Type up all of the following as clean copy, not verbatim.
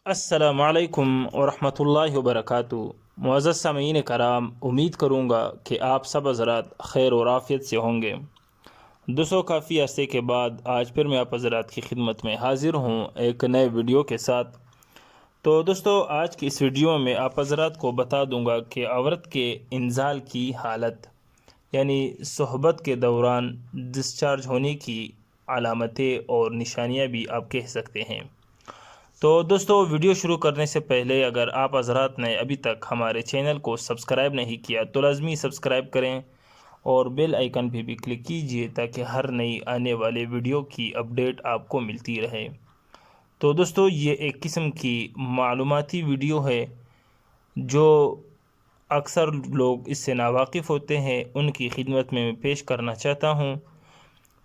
السلام علیکم ورحمۃ اللہ وبرکاتہ۔ معزز سامعین کرام، امید کروں گا کہ آپ سب حضرات خیر و عافیت سے ہوں گے۔ دوستو، کافی عرصے کے بعد آج پھر میں آپ حضرات کی خدمت میں حاضر ہوں ایک نئے ویڈیو کے ساتھ۔ تو دوستو، آج کی اس ویڈیو میں آپ حضرات کو بتا دوں گا کہ عورت کے انزال کی حالت یعنی صحبت کے دوران ڈسچارج ہونے کی علامتیں اور نشانیاں بھی آپ کہہ سکتے ہیں۔ تو دوستو، ویڈیو شروع کرنے سے پہلے اگر آپ حضرات نے ابھی تک ہمارے چینل کو سبسکرائب نہیں کیا تو لازمی سبسکرائب کریں اور بیل آئیکن پہ بھی کلک کیجئے تاکہ ہر نئی آنے والے ویڈیو کی اپڈیٹ آپ کو ملتی رہے۔ تو دوستو، یہ ایک قسم کی معلوماتی ویڈیو ہے جو اکثر لوگ اس سے ناواقف ہوتے ہیں، ان کی خدمت میں پیش کرنا چاہتا ہوں۔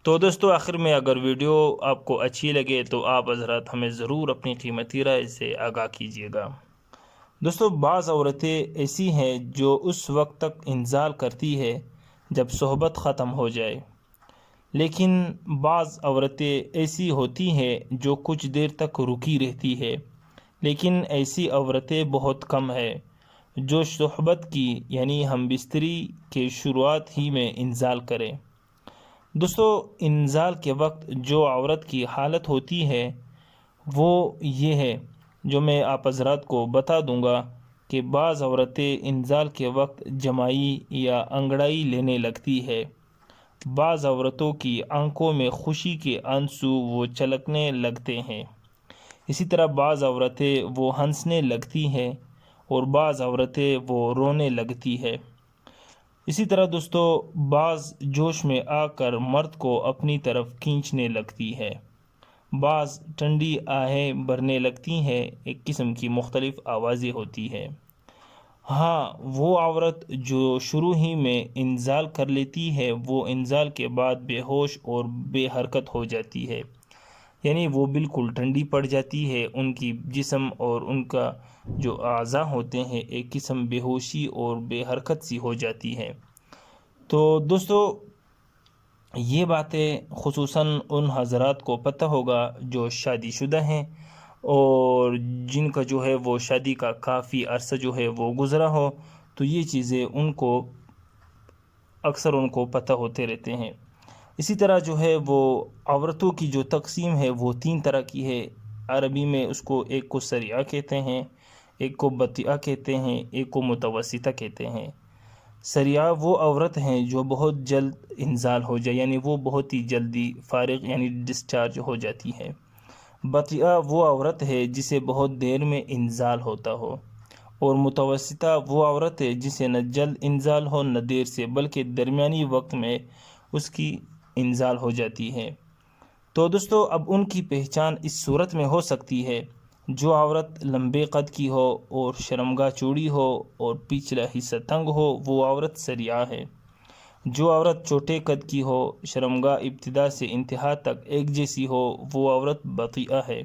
تو دوستو، آخر میں اگر ویڈیو آپ کو اچھی لگے تو آپ حضرات ہمیں ضرور اپنی قیمتی رائے سے آگاہ کیجیے گا۔ دوستو، بعض عورتیں ایسی ہیں جو اس وقت تک انزال کرتی ہے جب صحبت ختم ہو جائے، لیکن بعض عورتیں ایسی ہوتی ہیں جو کچھ دیر تک رکی رہتی ہے، لیکن ایسی عورتیں بہت کم ہیں جو صحبت کی یعنی ہم بستری کے شروعات ہی میں انزال کرے۔ دوستو، انزال کے وقت جو عورت کی حالت ہوتی ہے وہ یہ ہے جو میں آپ حضرات کو بتا دوں گا کہ بعض عورتیں انزال کے وقت جمائی یا انگڑائی لینے لگتی ہے۔ بعض عورتوں کی آنکھوں میں خوشی کے آنسو وہ چھلکنے لگتے ہیں۔ اسی طرح بعض عورتیں وہ ہنسنے لگتی ہیں اور بعض عورتیں وہ رونے لگتی ہے۔ اسی طرح دوستو، بعض جوش میں آ کر مرد کو اپنی طرف کھینچنے لگتی ہے، بعض ٹھنڈی آہیں بھرنے لگتی ہیں، ایک قسم کی مختلف آوازیں ہوتی ہے۔ ہاں، وہ عورت جو شروع ہی میں انزال کر لیتی ہے وہ انزال کے بعد بے ہوش اور بے حرکت ہو جاتی ہے، یعنی وہ بالکل ٹھنڈی پڑ جاتی ہے، ان کی جسم اور ان کا جو اعضاء ہوتے ہیں ایک قسم بے ہوشی اور بے حرکت سی ہو جاتی ہے۔ تو دوستو، یہ باتیں خصوصاً ان حضرات کو پتہ ہوگا جو شادی شدہ ہیں اور جن کا جو ہے وہ شادی کا کافی عرصہ جو ہے وہ گزرا ہو، تو یہ چیزیں اکثر ان کو پتہ ہوتے رہتے ہیں۔ اسی طرح جو ہے وہ عورتوں کی جو تقسیم ہے وہ 3 طرح کی ہے۔ عربی میں اس کو ایک کو سریعہ کہتے ہیں، ایک کو بطیئہ کہتے ہیں، ایک کو متوسطہ کہتے ہیں۔ سریعہ وہ عورت ہیں جو بہت جلد انزال ہو جائے، یعنی وہ بہت ہی جلدی فارغ یعنی ڈسچارج ہو جاتی ہے۔ بطیئہ وہ عورت ہے جسے بہت دیر میں انزال ہوتا ہو، اور متوسطہ وہ عورت ہے جسے نہ جلد انزال ہو نہ دیر سے، بلکہ درمیانی وقت میں اس کی انزال ہو جاتی ہے۔ تو دوستو، اب ان کی پہچان اس صورت میں ہو سکتی ہے: جو عورت لمبے قد کی ہو اور شرمگاہ چوڑی ہو اور پچھلا حصہ تنگ ہو وہ عورت سریعہ ہے۔ جو عورت چھوٹے قد کی ہو، شرمگاہ ابتدا سے انتہا تک ایک جیسی ہو وہ عورت بطیئہ ہے۔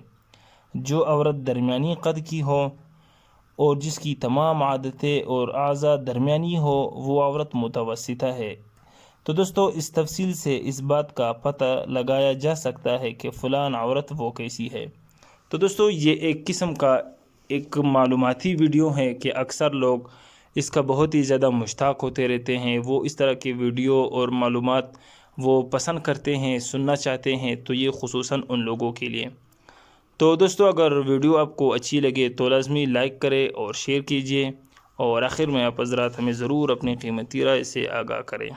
جو عورت درمیانی قد کی ہو اور جس کی تمام عادتیں اور اعضاء درمیانی ہو وہ عورت متوسطہ ہے۔ تو دوستو، اس تفصیل سے اس بات کا پتہ لگایا جا سکتا ہے کہ فلان عورت وہ کیسی ہے۔ تو دوستو، یہ ایک قسم کا ایک معلوماتی ویڈیو ہے کہ اکثر لوگ اس کا بہت ہی زیادہ مشتاق ہوتے رہتے ہیں، وہ اس طرح کے ویڈیو اور معلومات وہ پسند کرتے ہیں، سننا چاہتے ہیں، تو یہ خصوصاً ان لوگوں کے لیے۔ تو دوستو، اگر ویڈیو آپ کو اچھی لگے تو لازمی لائک کریں اور شیئر کیجئے، اور آخر میں آپ حضرات ہمیں ضرور اپنی قیمتی رائے سے آگاہ کریں۔